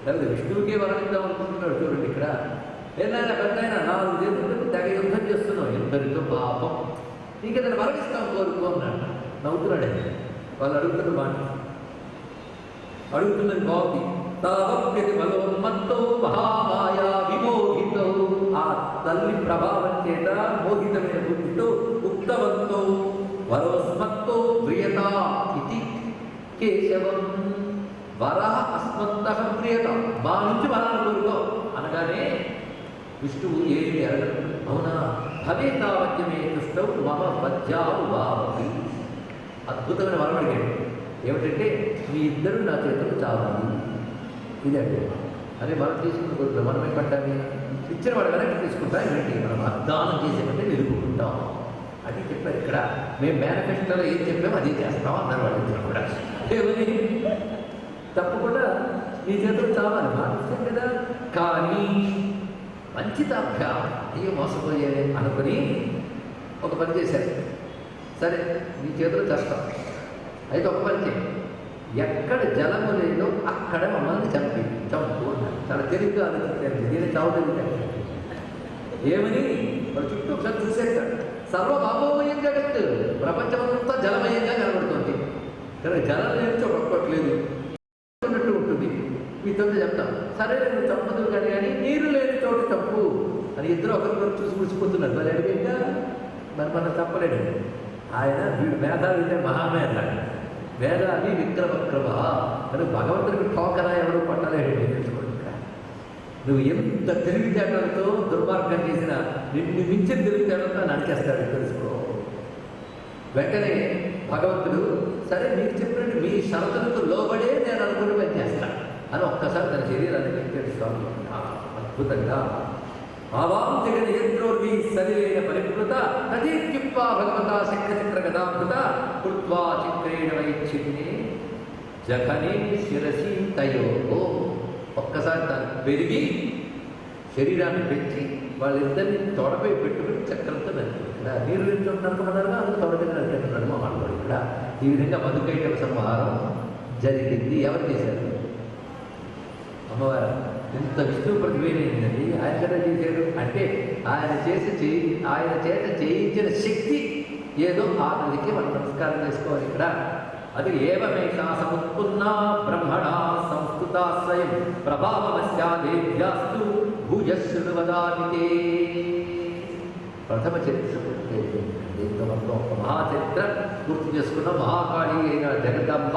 లేదా విష్ణువుకే వరణిద్దాం అనుకుంటున్నాడు. చూడండి ఇక్కడ ఏదైనా పెద్దయినా 4 చేతులకు తెగ యుద్ధం చేస్తున్నావు, ఎందరితో పాపం, నీకు ఏదైనా వరణిస్తాం కోరుకో అన్నాడు. నవ్వుతున్నాడు. వాళ్ళు అడుగుతున్న మాట అడుగుతున్నది బాగుంది. తావప్యతి బలోన్మత్తో మహామాయా విమోహితో, ఆ తల్లి ప్రభావం చేత మోహితమైన బుద్ధితో ఉక్తవంతో వరోస్మత్తో ప్రియత ఇది కేశవం. వర అస్మత్త ప్రియత, మా నుంచి వరాలు కోరుకో అనగానే విష్ణువు ఏమి అడగడు. అవునా భవే తావత్యమే దుష్టౌ మమ పద్యాలు బావతి. అద్భుతమైన వరం అడిగాడు. ఏమిటంటే మీ ఇద్దరు నా చేతులు చావాలి. ఇది అంటే అదే మనం తీసుకున్న కోరిక మనం ఏమంటామి, ఇచ్చిన వాడు వెనక్కి తీసుకుంటా, ఏంటి మనం అద్దానం చేసేమంటే నిలుపుకుంటాం అది చెప్పారు. ఇక్కడ మేము మేనిఫెస్టోలో ఏం చెప్పామో అదే చేస్తాం అన్నారు వాళ్ళు ఇద్దరు కూడా. ఏమని తప్పకుండా నీ చేతులు చావాలి మానేస్తాం కదా. కానీ వంచితాభ్యాం, అయ్యో మోసపోయేది అనుకుని ఒక పని చేశారు. సరే నీ చేతులు చేస్తాం, అయితే ఒక పని చేయి, ఎక్కడ జలము లేదో అక్కడ మమ్మల్ని చంపు అన్నారు. చాలా తెలివిగా ఆలోచించారు. దీన్ని చావులేదు. ఏమని వాడు చుట్టూ ఒకసారి చూసేస్తాడు. సర్వభావమయం జగత్తు, ప్రపంచమంతా జలమయంగా కనబడుతుంది. కానీ జలం లేని చోట ఒక్కట్లేదు ఉన్నట్టు ఉంటుంది. మీతో చెప్తాం, సరే నేను చంపదు కానీ నీరు లేని చోటు చంపు అని ఇద్దరు ఒకరికొకరు చూసి ముడిచిపోతున్నారు. మరి అడిగేగా మరి మనం తప్పలేడు. ఆయన వీడు మేధావి అంటే మహామేధావి, వేదాన్ని విక్రమక్రమ అని భగవంతుడికి టోకరా ఎవరు పట్టలేడు. తెలుసుకోండి, నువ్వు ఎంత తెలివితేటలతో దుర్మార్గం చేసినా నిన్ను మించిన తెలివితేటలతో నడిచేస్తాడు తెలుసుకో. వెంటనే భగవంతుడు సరే మీరు చెప్పినట్టు మీ షరతులకు లోబడే నేను అనుకుని పని చేస్తాను అని ఒక్కసారి తన శరీరాన్ని పెట్టాడు స్వామి. అద్భుతంగా ఆవాం జగన్ యంత్రోర్వి సరివేణ పరికృత తదీత్యుక్వా భగవతా శంఖచక్ర గదామృత కృత్వా చిక్రేణ వైచ్చిన్నే జఘనే శిరసి తయో. ఒక్కసారి తను పెరిగి శరీరాన్ని పెంచి వాళ్ళిద్దరిని తొడపై పెట్టుకుని చక్రంతో నడిపారు. ఇక్కడ నీరు నడుపుకున్నారుగా అందుకు తొడపై నడిపెట్టున్నాడు మా మాట్లాడు. ఇక్కడ ఈ విధంగా మధుకైటవ సంహారం జరిగింది. ఎవరు చేశారు? అమ్మవారు. ఇంత విష్ణు ప్రతిభేమైందండి. ఆయన కదా చేశాడు అంటే ఆయన చేత చేయించిన శక్తి ఏదో ఆ నదికి మనం నమస్కారం చేసుకోవాలి. ఇక్కడ అది ఏవమేషా సముత్పన్నా బ్రహ్మణా సంస్కృతా స్వయం ప్రభావమస్యాదేవ్యాస్తు భూజశృణువదానితే. ప్రథమ చరిత్ర దీంతో మొత్తం ఒక మహాచరిత్ర పూర్తి చేసుకున్న మహాకాళి అయిన జగదంబ,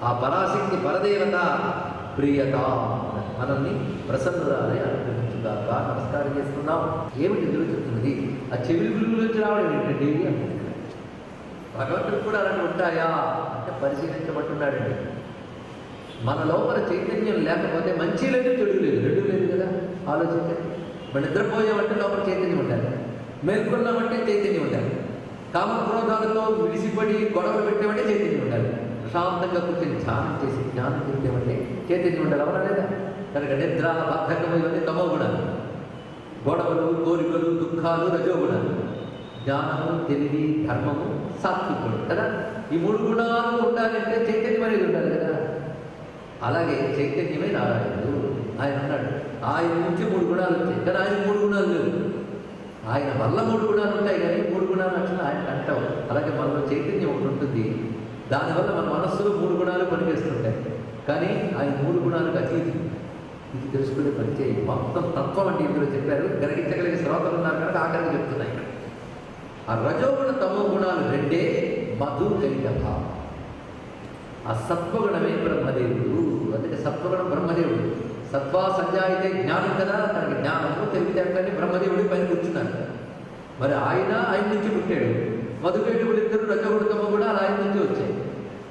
ఆ పరాశక్తి పరదేవత ప్రియత మనల్ని ప్రసన్నురాలే అనుగ్రహించుగాక. నమస్కారం చేసుకున్నాం. ఏమిటి ఎదురు చెప్తున్నది? ఆ చెవిలి గురువులోంచి రావడం ఏంటండి అంటే భగవంతుడు కూడా అలాంటి ఉంటాయా అంటే పరిశీలించబట్టున్నాడండి. మన లోపల చైతన్యం లేకపోతే మంచి లేదు చెడు లేదు, రెండు లేదు కదా. ఆలోచించండి. మన నిద్రపోయామంటే లోపల చైతన్యం ఉండాలి, మేల్కొన్నామంటే చైతన్యం ఉండాలి, కామక్రోధాలతో విడిసిపడి గొడవలు పెట్టామంటే చైతన్యం ఉండాలి, ప్రశాంతంగా కూర్చొని ధ్యానం చేసి జ్ఞానం చేసామంటే చైతన్యం ఉండాలి. అవనా లేదా? కనుక నిద్ర బద్ధకము ఇవన్నీ తమో గుణాలు, గొడవలు కోరికలు దుఃఖాలు రజోగుణాలు, జ్ఞానము తెలివి ధర్మము సాత్వికుడు కదా. ఈ 3 గుణాలు ఉండాలంటే చైతన్యం అనేది ఉండాలి కదా. అలాగే చైతన్యమే నారాయణుడు. ఆయన అన్నాడు ఆయన నుంచి 3 గుణాలు వచ్చాయి, కానీ ఆయన 3 గుణాలు లేవు. ఆయన వల్ల 3 గుణాలు ఉంటాయి కానీ 3 గుణాలు నచ్చిన ఆయన అంటావు. అలాగే మనలో చైతన్యం ఒకటి ఉంటుంది, దానివల్ల మన మనస్సులో 3 గుణాలు పనిచేస్తుంటాయి, కానీ ఆయన 3 గుణాలకు అతీతం. ఇది తెలుసుకునే పరిచయం మొత్తం తత్వం అంటే ఇందులో చెప్పారు. గ్రహించగలిగే శ్రోతలు ఉన్నారు కనుక ఆఖరికి చెప్తున్నాయి. ఆ రజోగుణ తమో గుణాలు రెండే మధు కైటభ. ఆ సత్వగుణమే బ్రహ్మదేవుడు. అందుకే సత్వగుణం బ్రహ్మదేవుడు. సత్వా సంజాయితే జ్ఞానం కదా. తనకి జ్ఞానము తెలివితేటలని బ్రహ్మదేవుడి పైన కూర్చున్నారు. మరి ఆయన నుంచి పుట్టాడు. మధుకైటవుడు ఇద్దరు రజోగుణ తమో కూడా ఆయన నుంచి వచ్చాయి.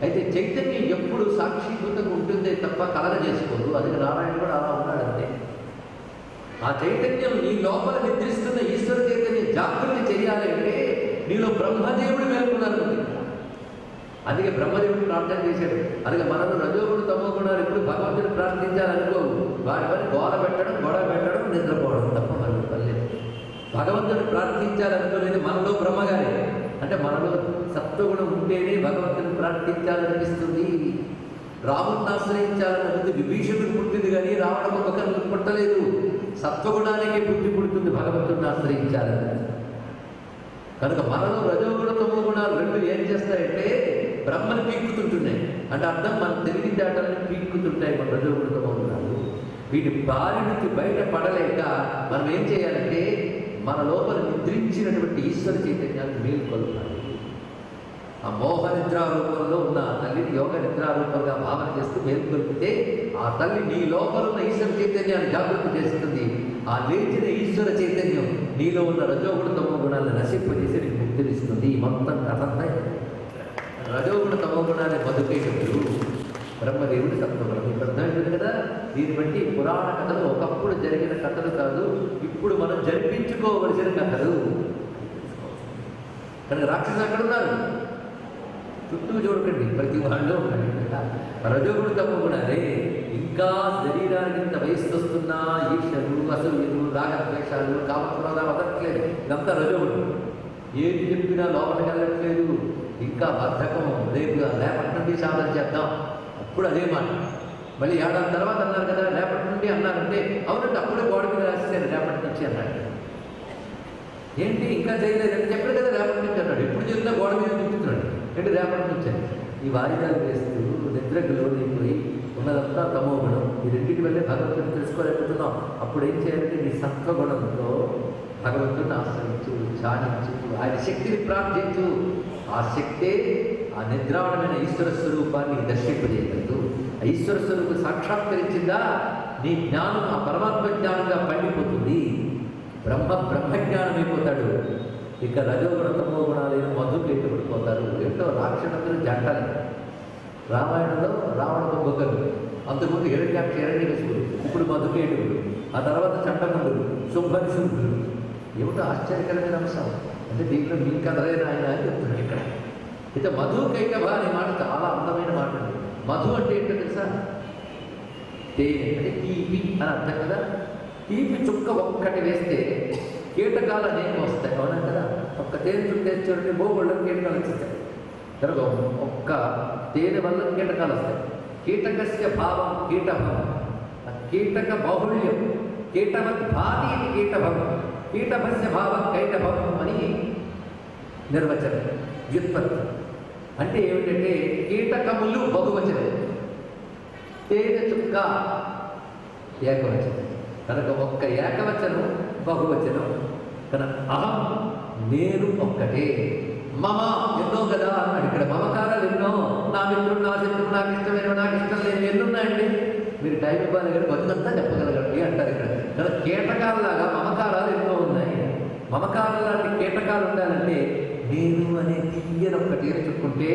అయితే చైతన్యం ఎప్పుడు సాక్షిభూతంగా ఉంటుందే తప్ప కలగ చేసుకోదు. అది నారాయణ కూడా అలా ఉన్నాడు అంతే. ఆ చైతన్యం నీ లోపల నిద్రిస్తున్న ఈశ్వర చైతన్యం జాగృతి చేయాలి అంటే నీలో బ్రహ్మదేవుడు మేల్కొన్నారు. అందుకే బ్రహ్మదేవుడు ప్రార్థన చేశాడు. అలాగే మనలో రజోగుణ తమో గుణాలు ఇప్పుడు భగవంతుని ప్రార్థించాలనుకోవు. వారి పని గోడ పెట్టడం, గొడవ పెట్టడం, నిద్రపోవడం తప్ప మనకు పర్లేదు. భగవంతుని ప్రార్థించాలనుకోలేదు మనలో బ్రహ్మగారే. అంటే మనలో సత్వగుణం ఉంటేనే భగవంతుని ప్రార్థించాలనిపిస్తుంది. రాముడిని ఆశ్రయించాలన్నది విభీషణుడు పుట్టింది కానీ రావణ కుంభకర్ణుడు పుట్టలేదు. సత్వగుణానికి బుద్ధి పుడుతుంది భగవంతుడిని ఆశ్రయించాలని. కనుక మనలో రజోగుణ తమో గుణాలు రెండు ఏం చేస్తాయంటే బ్రహ్మని పీక్కుతుంటున్నాయి. అంటే అర్థం మన తెలివి దాటాలని పీక్కుతుంటాయి మన రజోగుణ తమో గుణాలు. వీటి బారి నుంచి బయట పడలేక మనం ఏం చేయాలంటే మన లోపల నిద్రించినటువంటి ఈశ్వర చైతన్యాన్ని మేల్కొల్పాలి. ఆ మోహ నిద్రా రూపంలో ఉన్న ఆ తల్లిని యోగ నిద్రా రూపంగా భావన చేస్తూ మేల్కొల్పితే ఆ తల్లి నీ లోపల ఉన్న ఈశ్వర చైతన్యాన్ని జాగృతి చేస్తుంది. ఆ లేచిన ఈశ్వర చైతన్యం నీలో ఉన్న రజోగుణ తమో గుణాలను నశింపజేసి నీకు ముక్తినిస్తుంది. ఈ మొత్తం కథంతా రజోగుణ తమో గుణాన్ని బతుకేటప్పుడు బ్రహ్మదేవుడు సత్వగుణం. ఇప్పుడు అర్థమైంది కదా. దీన్ని బట్టి పురాణ కథలు ఒకప్పుడు జరిగిన కథలు కాదు, ఇప్పుడు మనం జరిపించుకోవలసిన కథలు. కనుక రాక్షసులు అక్కడ ఉన్నారు, చుట్టూ చూడకండి, ప్రతి వాళ్ళు ఉన్నాడు. రజోగుణ తమో గుణాలే ఇంకా శరీరానికి ఇంత వయస్సు వస్తున్నా ఈర్షలు, అసూయలు, రాగద్వేషాలు, కామక్రోధాలు వదలట్లేదు. ఇదంతా రజోగుణం. ఏది చెప్పినా లోపలికి వెళ్ళట్లేదు. ఇంకా బద్ధకం, రేపటి నుండి సాధన చేద్దాం, అప్పుడు అదే మాట. మళ్ళీ ఏడాది తర్వాత అన్నారు కదా రేపటి నుండి అన్నారంటే అవునంటే అప్పుడే గోడ మీద రాసేసారు రేపటి నుంచి అన్నాడు. ఏంటి ఇంకా చేయలేదంటే చెప్పాడు కదా రేపటి నుంచి అన్నాడు. ఎప్పుడు చేసినా గోడ మీద చూపుతున్నాడు. ఏంటి రేపటి నుంచి ఈ వాయిదాలు వేస్తూ నిద్రకు లోనైపోయి ఉన్నదంతా తమో గుణం. ఈ రెండింటి వల్లే భగవంతుని తెలుసుకోలేకపోతున్నాం. అప్పుడు ఏం చేయాలంటే నీ సత్వగుణంతో భగవంతుడిని ఆశ్రయించు, ధ్యానించు, ఆయన శక్తిని ప్రార్థించు. ఆ శక్తే ఆ నిద్రావణమైన ఈశ్వర స్వరూపాన్ని దర్శింపజేయగలదు. ఆ ఈశ్వర స్వరూపం సాక్షాత్కరించిందా నీ జ్ఞానం ఆ పరమాత్మ జ్ఞానంగా పండిపోతుంది. బ్రహ్మజ్ఞానం అయిపోతాడు. ఇక రజోగుణ తమో గుణాలైన మధుకు ఎట్టుబడిపోతారు. ఏంటో రాక్షసులు జంటలు. రామాయణంలో రావణ కుంభకర్ణుడు, అంతకుముందు హిరణ్యకశిపుడు, ఇప్పుడు మధుకేటుడు, ఆ తర్వాత చండముండుడు, శుంభనిశుంభుడు. ఏమిటో ఆశ్చర్యకరమైన అంశం. అంటే దీంట్లో మీ కథలైన ఆయన అని చెప్తున్నాడు ఇక్కడ. అయితే మధు కైటభ అనే మాట చాలా అందమైన మాట. మధు అంటే ఏంటో తెలుసా? తేనె అంటే తీపి అని అర్థం కదా. తీపి చుక్క ఒక్కటి వేస్తే కీటకాలు అనేవి వస్తాయి, అవునా కదా. ఒక్క తేనె చుక్క వేసి చూడండి, బోగొళ్ళకి కీటకాలు వచ్చేస్తాయి. కనుక ఒక్క తేనె వల్ల కీటకాలు వస్తాయి. కీటకస్య భావం కీటభవం, కీటక బాహుళ్యం, కీటవత్ భాతి కీటభవం, కీటభస్య భావం కైటభవం అని నిర్వచనం, వ్యుత్పత్తి. అంటే ఏమిటంటే కీటకములు బహువచనం, తేనె చుక్క ఏకవచనం. కనుక ఒక్క ఏకవచనం బహువచనం. కనుక అహం నేను ఒక్కటే, మమ ఎన్నో కదా అన్నాడు. ఇక్కడ మమకారాలు ఎన్నో. నా మిత్రుడు, నా శత్రుడు, నాకు ఇష్టమైన, నాకు ఇష్టం లేని ఎన్నున్నాయండి. మీరు టైం ఇవ్వాలి కానీ బతుకంతా చెప్పగలగండి అంటారు ఇక్కడ. కనుక కీటకాలలాగా మమకారాలు ఎన్నో ఉన్నాయి. మమకారం లాంటి కీటకాలు ఉండాలంటే నేను అనే తీయని ఒక్కటి చెప్పుకుంటే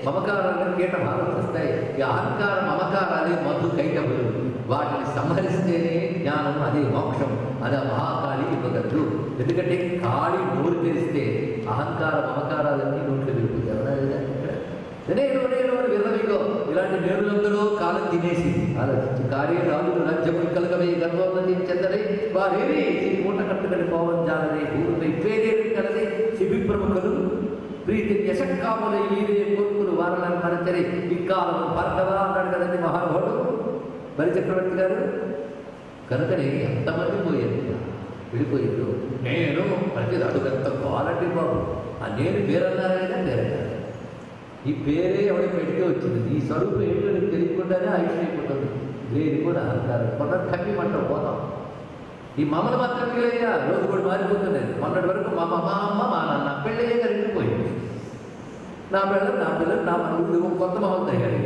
మమకారాలను కీటభావాలు వస్తాయి. ఈ అహంకార మమకారాలే మధు కైటములు. వాటిని సంహరిస్తేనే జ్ఞానం, అదే మోక్షం. అది ఆ మహాకాళి ఇవ్వగలదు. ఎందుకంటే కాళి నోరు తెరిస్తే అహంకార మమకారాలన్నీ నోట్లు వెళ్ళిపోతాయి. ఎవరా లేదా ఇక్కడ నేను నేను విరవిగో ఇలాంటి నేరులందరూ కాలం తినేసి ఆలోచించి కార్యరాలు రాజ్యములు కలగవే గర్భోన్నతి చెందరై వారేవి మూట కట్టుకని పోవం జాలరే ఊరుపై పేరే కలదే శిబి ప్రముఖులు ప్రీతి యశక్కాముల ఈరే కొడుకులు వారలను మరచరి ఇక్కాలం భార్గవ అన్నాడు కదండి మహానుభావుడు బలిచక్రవర్తి గారు. కనుకనే ఎంతమంది పోయారు, విడిపోయారు. నేను ప్రతి అడుగంత కావాలంటే బాబు ఆ నేను పేరన్నారా లేదా పేరన్నారు. ఈ పేరే ఎవరి పెడితే వచ్చింది. ఈ స్వరూపం ఏంటో నీకు తెలియకుండానే ఆయుష్ అయిపోతుంది. లేదు కూడా అహంకారం కొన్న కప్పి మంట పోతాం. ఈ మమ్మల్ని మాత్రం పిల్లయ్యా రోజు కూడా మారిపోతున్నది. మొన్నటి వరకు మా అమ్మ మా నాన్న పెళ్ళయ్యగా రెండిపోయింది. నా పిల్లలు నా పిల్లలు నా మనవుడు కొత్త మొహం తయారు.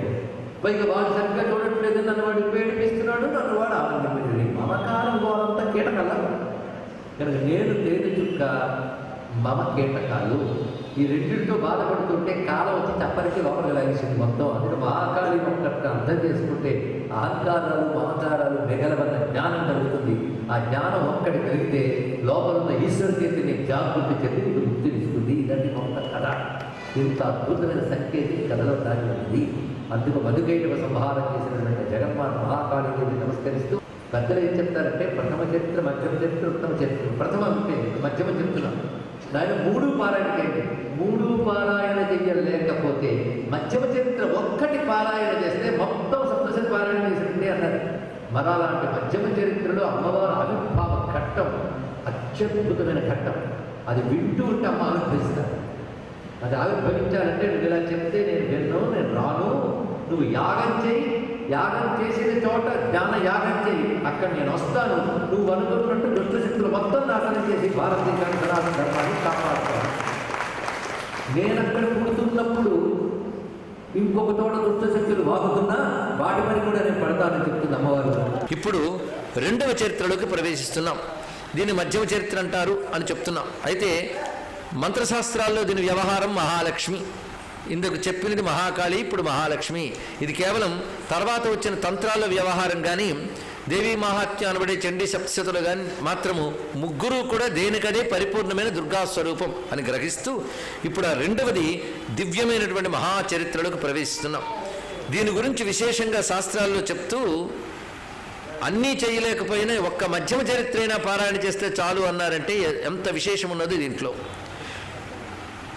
పైగా వాడు సరిగ్గా చూడట్లేదు, నన్ను వాడు పేడిపిస్తున్నాడు, నన్ను వాడు ఆనందించింది. మమకారం వాళ్ళంతా కీటకాల. కనుక నేను తేనె చుక్క, మమ కీటకాలు. ఈ రెండింటితో బాధపడుతుంటే కాలం వచ్చి చప్పరికి లోపలికి లాగేసింది మొత్తం. అందుకే మహాకాళి ఒక్కటి అర్థం చేసుకుంటే అహంకారాలు మమకారాలు మిగలవన్న జ్ఞానం కలుగుతుంది. ఆ జ్ఞానం ఒక్కటి కలిగితే లోపల ఉన్న ఈశ్వర చేతిని జాగృతి చెంది నీకు ముక్తి ఇస్తుంది. ఇదండి మొత్తం కథ. ఇంత అద్భుతమైన సంకేతం కథలో దాగి ఉంది. అందుకు మధుకైటవ సంహారం చేసినటువంటి జగన్మాత మహాకాళిదేవి నమస్కరిస్తూ పెద్దలు ఏం చెప్తారంటే ప్రథమ చరిత్ర, మధ్యమ చరిత్ర, ఉత్తమ చరిత్ర. ప్రథమ అంటే మధ్యమ చెప్తున్నాం. దాని 3 పారాయణకేంటి మూడు పారాయణ చెయ్యలేకపోతే మధ్యమ చరిత్ర ఒక్కటి పారాయణ చేస్తే మొత్తం సప్తశతి పారాయణ చేసింది అన్నారు. మరాలాంటి మధ్యమ చరిత్రలో అమ్మవారు ఆవిర్భావ ఘట్టం అత్యద్భుతమైన ఘట్టం. అది వింటూ ఉంటే అమ్మ ఆవిర్భవిస్తారు. అది ఆవిర్భవించాలంటే నువ్వు ఇలా చెప్తే నేను విన్ను, నేను రాను, నువ్వు యాగం చేయి, యాగం చేసిన చోట జ్ఞాన యాగం చేయి, అక్కడ నేను వస్తాను, నువ్వు అనుకున్నట్టు దుష్టశక్తులు మొత్తం నాశనం చేసి భారతదేశాన్ని సనాతన ధర్మాన్ని కాపాడుతాను. నేను అక్కడ పుడుతున్నప్పుడు ఇంకొక చోట దుష్టశక్తులు వాగుతున్నా వాటి పని కూడా నేను పడతానని చెప్తుంది అమ్మవారు. ఇప్పుడు రెండవ చరిత్రలోకి ప్రవేశిస్తున్నాం. దీన్ని మధ్యమ చరిత్ర అంటారు అని చెప్తున్నాం. అయితే మంత్రశాస్త్రాల్లో దీని వ్యవహారం మహాలక్ష్మి, ఇందుకు చెప్పినది మహాకాళి, ఇప్పుడు మహాలక్ష్మి. ఇది కేవలం తర్వాత వచ్చిన తంత్రాల వ్యవహారం. కానీ దేవీ మహాత్మ్యం అనబడే చండీ సప్తశతులు కానీ మాత్రము ముగ్గురు కూడా దేనికదే పరిపూర్ణమైన దుర్గాస్వరూపం అని గ్రహిస్తూ ఇప్పుడు ఆ రెండవది దివ్యమైనటువంటి మహాచరిత్రలోకి ప్రవేశిస్తున్నాం. దీని గురించి విశేషంగా శాస్త్రాల్లో చెప్తూ అన్నీ చేయలేకపోయినా ఒక్క మధ్యమ చరిత్ర అయినా పారాయణ చేస్తే చాలు అన్నారంటే ఎంత విశేషం ఉన్నది దీంట్లో.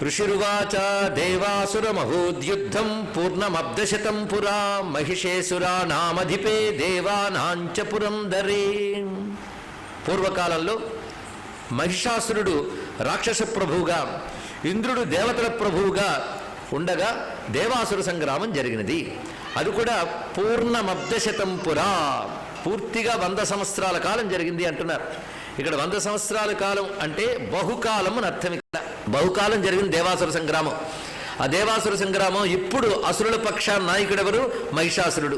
ఋషిరువాచ దేవాసుర మహోద్యుద్ధం పూర్ణమబ్దశతం పురా మహిషేసురా నామధిపే దేవానాంచ పురందరే. పూర్వకాలంలో మహిషాసురుడు రాక్షస ప్రభువుగా, ఇంద్రుడు దేవతల ప్రభువుగా ఉండగా దేవాసుర సంగ్రామం జరిగినది. అది కూడా పూర్ణమబ్దశతం పురా, పూర్తిగా 100 సంవత్సరాల కాలం జరిగింది అంటున్నారు. ఇక్కడ 100 సంవత్సరాల కాలం అంటే బహుకాలం అని అర్థం. ఇక్కడ బహుకాలం జరిగింది దేవాసుర సంగ్రామం. ఆ దేవాసుర సంగ్రామం ఇప్పుడు అసురుల పక్షాన నాయకుడెవరు? మహిషాసురుడు.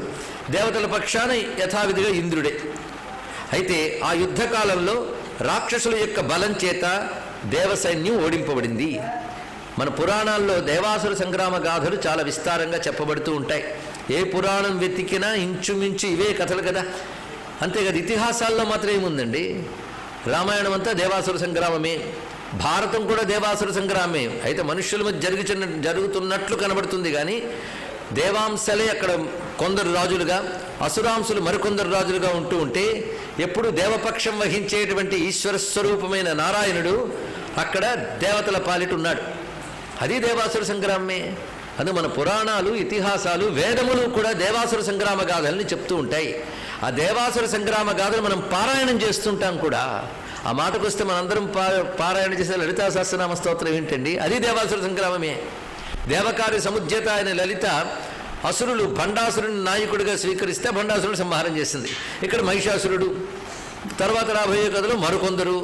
దేవతల పక్షాన యథావిధిగా ఇంద్రుడే. అయితే ఆ యుద్ధకాలంలో రాక్షసుల యొక్క బలం చేత దేవసైన్యం ఓడింపబడింది. మన పురాణాల్లో దేవాసుర సంగ్రామ గాథలు చాలా విస్తారంగా చెప్పబడుతూ ఉంటాయి. ఏ పురాణం వెతికినా ఇంచుమించు ఇవే కథలు కదా. అంతేకాదు ఇతిహాసాల్లో మాత్రం ఏముందండి, రామాయణం అంతా దేవాసుర సంగ్రామమే, భారతం కూడా దేవాసుర సంగ్రామమే. అయితే మనుష్యుల మధ్య జరుగుతున్నట్లు కనబడుతుంది కానీ దేవాంశలే అక్కడ కొందరు రాజులుగా, అసురాంశులు మరికొందరు రాజులుగా ఉంటూ ఉంటే ఎప్పుడు దేవపక్షం వహించేటువంటి ఈశ్వర స్వరూపమైన నారాయణుడు అక్కడ దేవతల పాలిట ఉన్నాడు. అది దేవాసుర సంగ్రామమే. అది మన పురాణాలు, ఇతిహాసాలు, వేదములు కూడా దేవాసుర సంగ్రామ గాథల్ని చెప్తూ ఉంటాయి. ఆ దేవాసుర సంగ్రామ గాథలు మనం పారాయణం చేస్తుంటాం కూడా. ఆ మాటకు వస్తే మనందరం పారాయణ చేసే లలితా సహస్రనామ స్తోత్రం ఏంటండి, అది దేవాసుర సంగ్రామమే. దేవకార్య సముద్యత అయిన లలిత అసురులు భండాసురుని నాయకుడిగా స్వీకరిస్తే భండాసురుని సంహారం చేసింది. ఇక్కడ మహిషాసురుడు, తర్వాత రాబోయే కథలో మరికొందరు,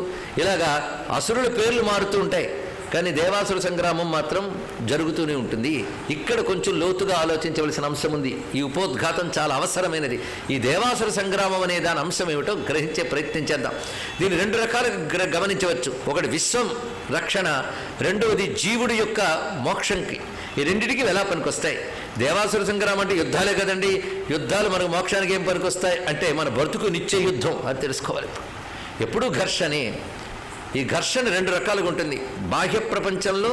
ఇలాగా అసురుల పేర్లు మారుతూ ఉంటాయి. కానీ దేవాసుర సంగ్రామం మాత్రం జరుగుతూనే ఉంటుంది. ఇక్కడ కొంచెం లోతుగా ఆలోచించవలసిన అంశం ఉంది. ఈ ఉపోద్ఘాతం చాలా అవసరమైనది. ఈ దేవాసుర సంగ్రామం అనే దాని అంశం ఏమిటో గ్రహించే ప్రయత్నం చేద్దాం. దీన్ని 2 రకాలుగా గమనించవచ్చు. ఒకటి విశ్వం రక్షణ, రెండవది జీవుడి యొక్క మోక్షంకి. ఈ రెండింటికి ఎలా పనికొస్తాయి? దేవాసుర సంగ్రామం అంటే యుద్ధాలే కదండి. యుద్ధాలు మనకు మోక్షానికి ఏం పనికొస్తాయి అంటే మన బ్రతుకు నిత్య యుద్ధం, అది తెలుసుకోవాలి. ఎప్పుడూ ఘర్షణే. ఈ ఘర్షణ 2 రకాలుగా ఉంటుంది. బాహ్య ప్రపంచంలో,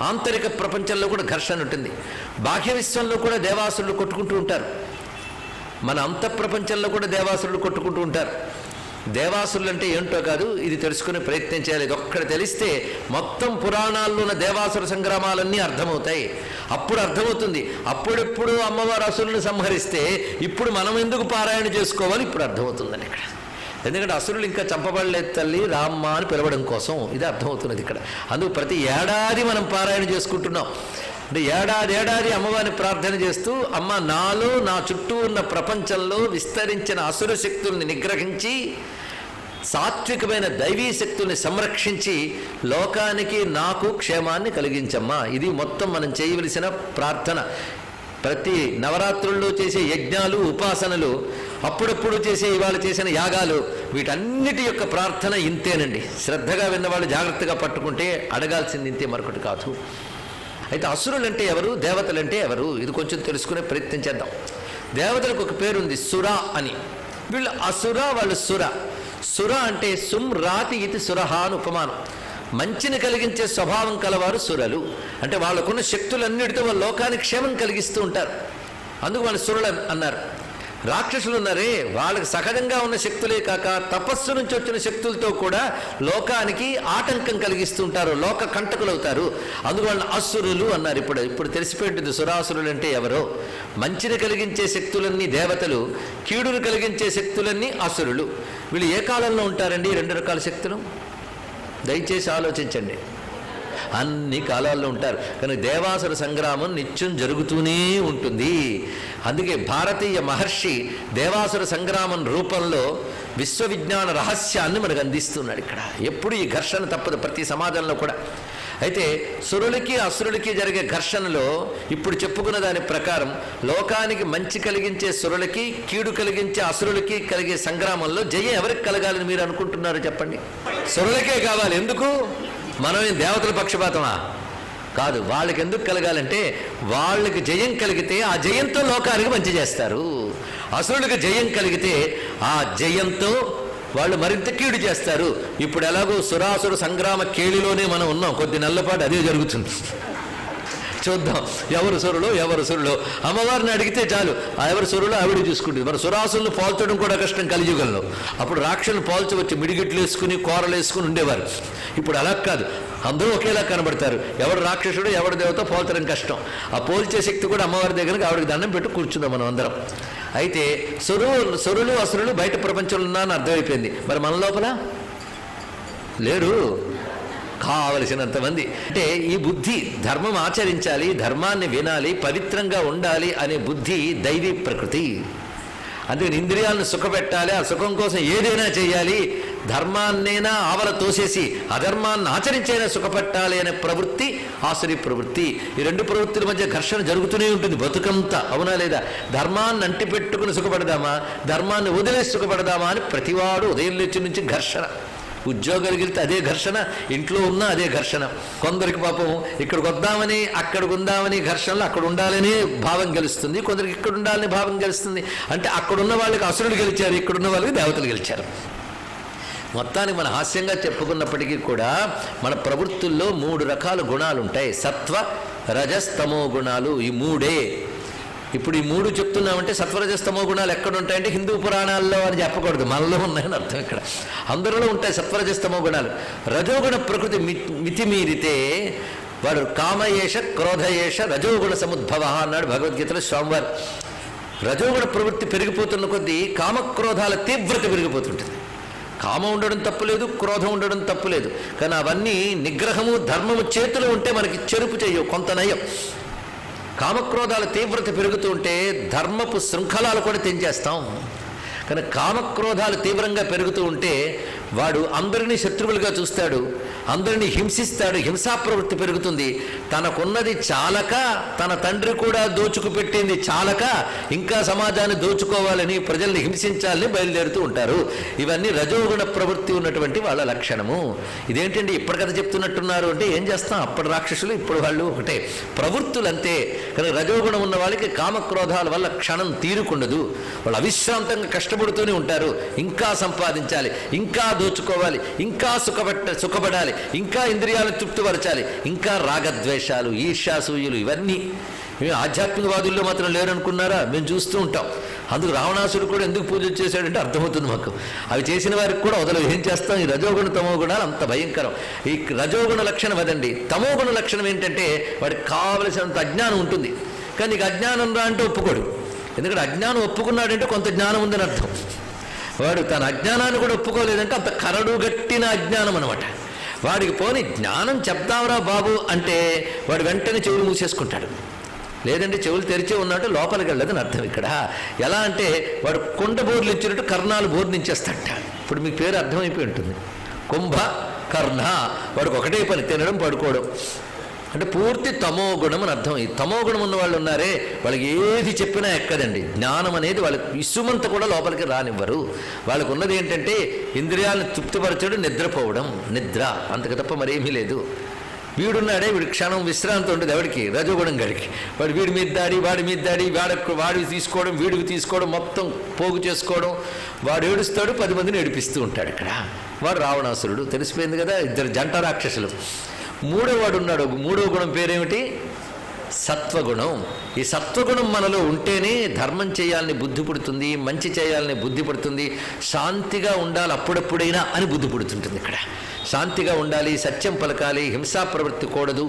ఆంతరిక ప్రపంచంలో కూడా ఘర్షణ ఉంటుంది. బాహ్య విశ్వంలో కూడా దేవాసురులు కొట్టుకుంటూ ఉంటారు. మన అంత ప్రపంచంలో కూడా దేవాసురులు కొట్టుకుంటూ ఉంటారు. దేవాసురులు అంటే ఏంటో కాదు, ఇది తెలుసుకునే ప్రయత్నం చేయాలి. ఇది ఒక్కడ తెలిస్తే మొత్తం పురాణాల్లో ఉన్న దేవాసుర సంగ్రామాలన్నీ అర్థమవుతాయి. అప్పుడు అర్థమవుతుంది. అప్పుడెప్పుడు అమ్మవారు అసురులను సంహరిస్తే ఇప్పుడు మనం ఎందుకు పారాయణ చేసుకోవాలి ఇప్పుడు అర్థమవుతుందని ఇక్కడ. ఎందుకంటే అసురులు ఇంకా చంపబడలేదు తల్లి రామ్మ అని పిలవడం కోసం ఇది అర్థమవుతున్నది ఇక్కడ. అందుకు ప్రతి ఏడాది మనం పారాయణ చేసుకుంటున్నాం. అంటే ఏడాది అమ్మవారిని ప్రార్థన చేస్తూ, అమ్మ నాలో, నా చుట్టూ ఉన్న ప్రపంచంలో విస్తరించిన అసుర శక్తుల్ని నిగ్రహించి సాత్వికమైన దైవీ శక్తుల్ని సంరక్షించి లోకానికి నాకు క్షేమాన్ని కలిగించమ్మా. ఇది మొత్తం మనం చేయవలసిన ప్రార్థన. ప్రతి నవరాత్రుల్లో చేసే యజ్ఞాలు, ఉపాసనలు, అప్పుడప్పుడు చేసే ఇవాళ చేసిన యాగాలు, వీటన్నిటి యొక్క ప్రార్థన ఇంతేనండి. శ్రద్ధగా విన్నవాళ్ళు జాగ్రత్తగా పట్టుకుంటే అడగాల్సింది ఇంతే, మరొకటి కాదు. అయితే అసురులంటే ఎవరు, దేవతలంటే ఎవరు, ఇది కొంచెం తెలుసుకునే ప్రయత్నం చేద్దాం. దేవతలకు ఒక పేరుంది సుర అని. వీళ్ళు అసుర, వాళ్ళు సుర. సుర అంటే సుమ్ రాతి ఇది సురహ అని ఉపమానం. మంచిని కలిగించే స్వభావం కలవారు సురలు. అంటే వాళ్ళకున్న శక్తులన్నిటితో వాళ్ళ లోకానికి క్షేమం కలిగిస్తూ ఉంటారు. అందుకు వాళ్ళు సురలు అన్నారు. రాక్షసులు ఉన్నారే వాళ్ళకి సహజంగా ఉన్న శక్తులే కాక తపస్సు నుంచి వచ్చిన శక్తులతో కూడా లోకానికి ఆటంకం కలిగిస్తుంటారు, లోక కంటకులవుతారు. అందువల్ల అసురులు అన్నారు. ఇప్పుడు తెలిసిపోయింది సురాసురులు అంటే ఎవరో. మంచిని కలిగించే శక్తులన్నీ దేవతలు, కీడును కలిగించే శక్తులన్నీ అసురులు. వీళ్ళు ఏ కాలంలో ఉంటారండి? 2 రకాల శక్తులు దయచేసి ఆలోచించండి. అన్ని కాలాల్లో ఉంటారు. కానీ దేవాసుర సంగ్రామం నిత్యం జరుగుతూనే ఉంటుంది. అందుకే భారతీయ మహర్షి దేవాసుర సంగ్రామం రూపంలో విశ్వవిజ్ఞాన రహస్యాన్ని మనకు అందిస్తున్నాడు. ఇక్కడ ఎప్పుడు ఈ ఘర్షణ తప్పదు ప్రతి సమాజంలో కూడా. అయితే సురులకి అసురులకి జరిగే ఘర్షణలో ఇప్పుడు చెప్పుకున్న దాని ప్రకారం లోకానికి మంచి కలిగించే సురులకి, కీడు కలిగించే అసురులకి కలిగే సంగ్రామంలో జయం ఎవరికి కలగాలని మీరు అనుకుంటున్నారు చెప్పండి? సురులకే కావాలి. ఎందుకు? మనం దేవతల పక్షపాతమా? కాదు. వాళ్ళకి ఎందుకు కలగాలంటే వాళ్ళకి జయం కలిగితే ఆ జయంతో లోకానికి మంచి చేస్తారు. అసురులకు జయం కలిగితే ఆ జయంతో వాళ్ళు మరింత కీడు చేస్తారు. ఇప్పుడు ఎలాగో సురాసుర సంగ్రామ కేళిలోనే మనం ఉన్నాం. కొద్ది నెలల పాటు అదే జరుగుతుంది. చూద్దాం ఎవరు సురులో. అమ్మవారిని అడిగితే చాలు, ఎవరు సురులో ఆవిడ చూసుకుంటుంది. మరి సురాసులను పోల్చడం కూడా కష్టం కలియుగంలో. అప్పుడు రాక్షసులను పోల్చవచ్చు, మిడిగిట్లు వేసుకుని కూరలు వేసుకుని ఉండేవారు. ఇప్పుడు అలా కాదు, అందరూ ఒకేలా కనబడతారు. ఎవరు రాక్షసుడు ఎవరు దేవత పోల్చడం కష్టం. ఆ పోల్చే శక్తి కూడా అమ్మవారి దగ్గరికి ఆవిడకి దండం పెట్టి కూర్చుందాం మనం అందరం. అయితే సురులు అసురులు బయట ప్రపంచంలో ఉన్నారని అర్థమైపోయింది. మరి మన లోపల లేరు. కావలసినంతమంది. అంటే ఈ బుద్ధి ధర్మం ఆచరించాలి, ధర్మాన్ని వినాలి, పవిత్రంగా ఉండాలి అనే బుద్ధి దైవీ ప్రకృతి. అందుకని ఇంద్రియాలను సుఖపెట్టాలి, ఆ సుఖం కోసం ఏదైనా చేయాలి, ధర్మాన్నైనా ఆవల తోసేసి అధర్మాన్ని ఆచరించైనా సుఖపెట్టాలి అనే ప్రవృత్తి ఆసురీ ప్రవృత్తి. ఈ 2 ప్రవృత్తుల మధ్య ఘర్షణ జరుగుతూనే ఉంటుంది బతుకంతా. అవునా లేదా? ధర్మాన్ని అంటిపెట్టుకుని సుఖపడదామా, ధర్మాన్ని వదిలేసి సుఖపడదామా అని ప్రతివాడు ఉదయం లేచి నుంచి ఘర్షణ. ఉద్యోగాలకు వెళ్తే అదే ఘర్షణ, ఇంట్లో ఉన్నా అదే ఘర్షణ. కొందరికి పాపం ఇక్కడికి వద్దామని అక్కడికి ఉందామని ఘర్షణలో అక్కడ ఉండాలని భావం గెలుస్తుంది, కొందరికి ఇక్కడ ఉండాలని భావం గెలుస్తుంది. అంటే అక్కడున్న వాళ్ళకి అసురులు గెలిచారు, ఇక్కడున్న వాళ్ళకి దేవతలు గెలిచారు. మొత్తానికి మన హాస్యంగా చెప్పుకున్నప్పటికీ కూడా మన ప్రవృత్తుల్లో 3 రకాల గుణాలు ఉంటాయి. సత్వ రజస్తమో గుణాలు. ఈ 3. ఇప్పుడు ఈ 3 చెప్తున్నామంటే సత్వరజస్తమో గుణాలు ఎక్కడ ఉంటాయంటే హిందూ పురాణాల్లో అని చెప్పకూడదు, మనలో ఉన్నాయని అర్థం. ఇక్కడ అందరిలో ఉంటాయి సత్వరజస్తమో గుణాలు. రజోగుణ ప్రకృతి మితిమీరితే వాడు కామయేష క్రోధయేష రజోగుణ సముద్భవ అన్నాడు భగవద్గీతలో స్వామివారు. రజోగుణ ప్రవృత్తి పెరిగిపోతున్న కొద్దీ కామక్రోధాల తీవ్రత పెరిగిపోతుంటుంది. కామం ఉండడం తప్పులేదు, క్రోధం ఉండడం తప్పులేదు, కానీ అవన్నీ నిగ్రహము ధర్మము చేతులు ఉంటే మనకి చెరుపు చేయవు, కొంత నయం. కామక్రోధాల తీవ్రత పెరుగుతూ ఉంటే ధర్మపు శృంఖలాలు కూడా తెంచేస్తాం. కానీ కామక్రోధాలు తీవ్రంగా పెరుగుతూ ఉంటే వాడు అందరినీ శత్రువులుగా చూస్తాడు, అందరినీ హింసిస్తాడు, హింసా ప్రవృత్తి పెరుగుతుంది. తనకున్నది చాలక తన తండ్రి కూడా దోచుకు పెట్టింది చాలక ఇంకా సమాజాన్ని దోచుకోవాలని ప్రజల్ని హింసించాలని బయలుదేరుతూ ఉంటారు. ఇవన్నీ రజోగుణ ప్రవృత్తి ఉన్నటువంటి వాళ్ళ లక్షణము. ఇదేంటండి ఇప్పటి కథ చెప్తున్నట్టున్నారు అంటే ఏం చేస్తాం, అప్పటి రాక్షసులు ఇప్పుడు వాళ్ళు ఒకటే ప్రవృత్తులు అంతే. కానీ రజోగుణం ఉన్న వాళ్ళకి కామక్రోధాల వల్ల క్షణం తీరుకుండదు, వాళ్ళు అవిశ్రాంతంగా కష్టపడుతూనే ఉంటారు. ఇంకా సంపాదించాలి, ఇంకా దోచుకోవాలి, ఇంకా సుఖపడాలి, ఇంకా ఇంద్రియాలను తృప్తిపరచాలి, ఇంకా రాగద్వేషాలు ఈర్ష్యాసూయులు ఇవన్నీ. మేము ఆధ్యాత్మికవాదుల్లో మాత్రం లేరనుకున్నారా? మేము చూస్తూ ఉంటాం. అందుకు రావణాసుడు కూడా ఎందుకు పూజలు చేశాడంటే అర్థమవుతుంది మాకు. అవి చేసిన వారికి కూడా వదలవు. ఏం చేస్తాం? ఈ రజోగుణ తమో గుణాలు అంత భయంకరం. ఈ రజోగుణ లక్షణం అదండి. తమోగుణ లక్షణం ఏంటంటే వాడికి కావలసినంత అజ్ఞానం ఉంటుంది, కానీ నీకు అజ్ఞానం రా అంటే ఒప్పుకోడు. ఎందుకంటే అజ్ఞానం ఒప్పుకున్నాడంటే కొంత జ్ఞానం ఉందని అర్థం. వాడు తన అజ్ఞానాన్ని కూడా ఒప్పుకోలేదంటే అంత కరడు గట్టిన అజ్ఞానం అనమాట. వాడికి పోని జ్ఞానం చెప్తావురా బాబు అంటే వాడు వెంటనే చెవులు మూసేసుకుంటాడు, లేదంటే చెవులు తెరిచే ఉన్నట్టు లోపలికి వెళ్ళదని అర్థం. ఇక్కడ ఎలా అంటే వాడు కొండ బోర్లు ఇచ్చినట్టు కర్ణాలు బోర్నించేస్తాడట. ఇప్పుడు మీకు పేరు అర్థమైపోయి ఉంటుంది, కుంభ కర్ణ. వాడికి ఒకటే పని, తినడం పడుకోవడం. అంటే పూర్తి తమో గుణం అని అర్థం. ఈ తమో గుణం ఉన్న వాళ్ళు ఉన్నారే వాళ్ళకి ఏది చెప్పినా ఎక్కదండి. జ్ఞానం అనేది వాళ్ళకి ఇసుమంత కూడా లోపలికి రానివ్వరు. వాళ్ళకు ఉన్నది ఏంటంటే ఇంద్రియాలను తృప్తిపరచడం, నిద్రపోవడం, నిద్ర, అంతకు తప్ప మరేమీ లేదు. వీడున్నాడే వీడి క్షణం విశ్రాంతి ఉంటుంది ఎవడికి? రజోగుణం గడికి. వాడు వీడి మీద దాడి, వాడి మీద దాడి, వాడికి తీసుకోవడం, వీడికి తీసుకోవడం, మొత్తం పోగు చేసుకోవడం. వాడు ఏడుస్తాడు, 10 మందిని ఏడిపిస్తూ ఉంటాడు. ఇక్కడ వాడు రావణాసురుడు. తెలిసిపోయింది కదా, 2 జంట రాక్షసులు. 3వ వాడు ఉన్నాడు. 3వ గుణం పేరేమిటి? సత్వగుణం. ఈ సత్వగుణం మనలో ఉంటేనే ధర్మం చేయాలని బుద్ధి పుడుతుంది, మంచి చేయాలని బుద్ధి పుడుతుంది, శాంతిగా ఉండాలి అప్పుడప్పుడైనా అని బుద్ధి పుడుతుంటుంది. ఇక్కడ శాంతిగా ఉండాలి, సత్యం పలకాలి, హింసా ప్రవృత్తి కూడదు,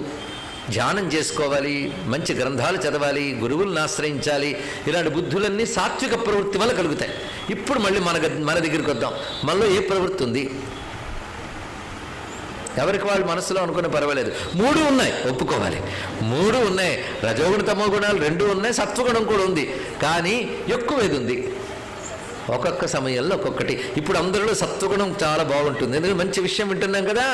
ధ్యానం చేసుకోవాలి, మంచి గ్రంథాలు చదవాలి, గురువులను ఆశ్రయించాలి. ఇలాంటి బుద్ధులన్నీ సాత్విక ప్రవృత్తి వల్ల కలుగుతాయి. ఇప్పుడు మళ్ళీ మన దగ్గరికి వద్దాం. మనలో ఏ ప్రవృత్తి ఉంది? ఎవరికి వాళ్ళు మనసులో అనుకునే పర్వాలేదు. 3 ఉన్నాయి, ఒప్పుకోవాలి. 3 ఉన్నాయి, రజోగుణ తమో గుణాలు 2 ఉన్నాయి, సత్వగుణం కూడా ఉంది. కానీ ఎక్కువ ఏది ఉంది? ఒక్కొక్క సమయంలో ఒక్కొక్కటి. ఇప్పుడు అందరిలో సత్వగుణం చాలా బాగుంటుంది, ఎందుకంటే మంచి విషయం వింటున్నాం కదా.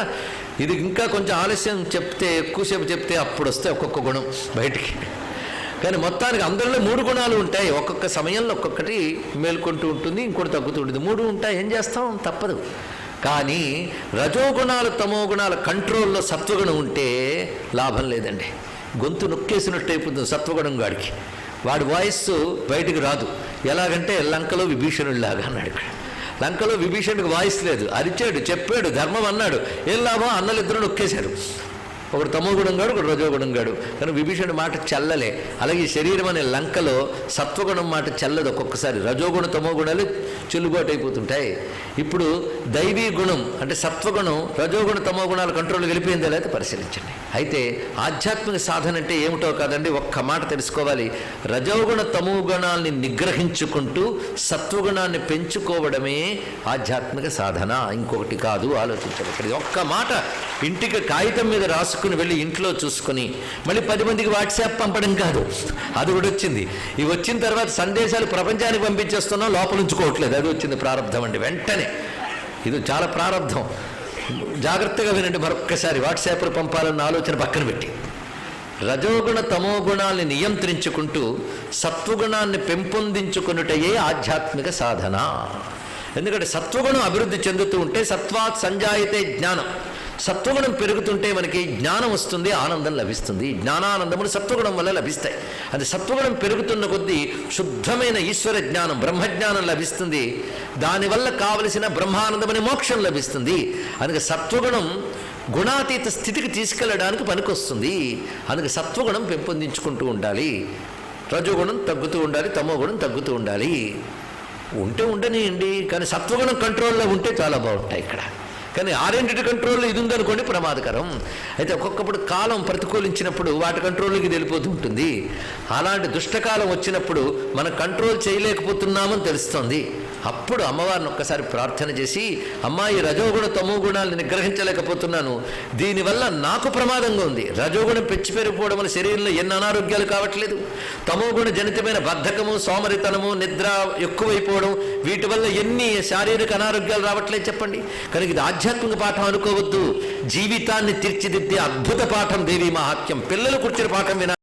ఇది ఇంకా కొంచెం ఆలస్యం చెప్తే, ఎక్కువసేపు చెప్తే అప్పుడు వస్తే ఒక్కొక్క గుణం బయటికి. కానీ మొత్తానికి అందరిలో 3 గుణాలు ఉంటాయి. ఒక్కొక్క సమయంలో ఒక్కొక్కటి మేల్కొంటూ ఉంటుంది, ఇంకోటి తగ్గుతూ ఉంటుంది. 3 ఉంటాయి, ఏం చేస్తాం, తప్పదు. కానీ రజోగుణాలు తమో గుణాల కంట్రోల్లో సత్వగుణం ఉంటే లాభం లేదండి. గొంతు నొక్కేసినట్టు అయిపోతుంది సత్వగుణం గాడికి. వాడి వాయిస్ బయటికి రాదు. ఎలాగంటే లంకలో విభీషణుడిలాగా అన్నాడు. ఇక్కడ లంకలో విభీషణుడికి వాయిస్ లేదు, అరిచాడు, చెప్పాడు, ధర్మం అన్నాడు, ఏం లాభం? అన్నలిద్దరూ నొక్కేశారు. ఒకడు తమోగుణం గాడు, ఒకడు రజోగుణం గాడు. కానీ విభీషణుడి మాట చల్లలే. అలాగే ఈ శరీరం అనే లంకలో సత్వగుణం మాట చల్లదు. ఒక్కొక్కసారి రజోగుణ తమో గుణాలు చెల్లుబాటు అయిపోతుంటాయి. ఇప్పుడు దైవీ గుణం అంటే సత్వగుణం రజోగుణ తమో గుణాల కంట్రోల్ వెళ్ళిపోయిందా లేదా పరిశీలించండి. అయితే ఆధ్యాత్మిక సాధన అంటే ఏమిటో కాదండి, ఒక్క మాట తెలుసుకోవాలి. రజోగుణ తమో గుణాలని నిగ్రహించుకుంటూ సత్వగుణాన్ని పెంచుకోవడమే ఆధ్యాత్మిక సాధన, ఇంకొకటి కాదు. ఆలోచించండి. ఇక్కడ ఒక్క మాట ఇంటికి కాగితం మీద రాసుకుని వెళ్ళి ఇంట్లో చూసుకొని మళ్ళీ 10 మందికి వాట్సాప్ పంపడం కాదు, అది కూడా వచ్చింది. ఇవి వచ్చిన తర్వాత సందేశాలు ప్రపంచానికి పంపించేస్తున్నాం, లోపల ఉంచుకోవట్లేదు. అది వచ్చింది ప్రారంధం అండి. వెంటనే ఇది చాలా ప్రారంధం. జాగ్రత్తగా వినండి మరొక్కసారి. వాట్సాప్లు పంపాలన్న ఆలోచన పక్కన పెట్టి రజోగుణ తమో గుణాన్ని నియంత్రించుకుంటూ సత్వగుణాన్ని పెంపొందించుకున్నటయే ఆధ్యాత్మిక సాధన. ఎందుకంటే సత్వగుణం అభివృద్ధి చెందుతూ ఉంటే సత్వాత్ సంజాయతే జ్ఞానం. సత్వగుణం పెరుగుతుంటే మనకి జ్ఞానం వస్తుంది, ఆనందం లభిస్తుంది. జ్ఞానానందములు సత్వగుణం వల్ల లభిస్తాయి. అది సత్వగుణం పెరుగుతున్న కొద్దీ శుద్ధమైన ఈశ్వర జ్ఞానం, బ్రహ్మజ్ఞానం లభిస్తుంది. దానివల్ల కావలసిన బ్రహ్మానందమనే మోక్షం లభిస్తుంది. అందుకే సత్వగుణం గుణాతీత స్థితికి తీసుకెళ్ళడానికి పనికొస్తుంది. అందుకే సత్వగుణం పెంపొందించుకుంటూ ఉండాలి, రజోగుణం తగ్గుతూ ఉండాలి, తమో గుణం తగ్గుతూ ఉండాలి. ఉంటే ఉండనియండి, కానీ సత్వగుణం కంట్రోల్లో ఉంటే చాలా బాగుంటాయి ఇక్కడ. కానీ ఆరెంటి కంట్రోల్లో ఇది ఉందనుకోండి ప్రమాదకరం. అయితే ఒక్కొక్కప్పుడు కాలం ప్రతికూలించినప్పుడు వాటి కంట్రోల్కి వెళ్ళిపోతూ ఉంటుంది. అలాంటి దుష్టకాలం వచ్చినప్పుడు మనం కంట్రోల్ చేయలేకపోతున్నామని తెలుస్తోంది. అప్పుడు అమ్మవారిని ఒక్కసారి ప్రార్థన చేసి, అమ్మా ఈ రజోగుణ తమో గుణాలను నిగ్రహించలేకపోతున్నాను, దీనివల్ల నాకు ప్రమాదంగా ఉంది. రజోగుణం పెంచి పెరిగిపోవడం వల్ల శరీరంలో ఎన్ని అనారోగ్యాలు కావట్లేదు, తమోగుణ జనితమైన బద్ధకము, సోమరితనము, నిద్ర ఎక్కువైపోవడం, వీటి వల్ల ఎన్ని శారీరక అనారోగ్యాలు రావట్లేదు చెప్పండి. కనుక ఇది ఆధ్యాత్మిక పాఠం అనుకోవద్దు, జీవితాన్ని తీర్చిదిద్దే అద్భుత పాఠం దేవీ మహాత్మ్యం. పిల్లలు కూర్చుని పాఠం వినాలి.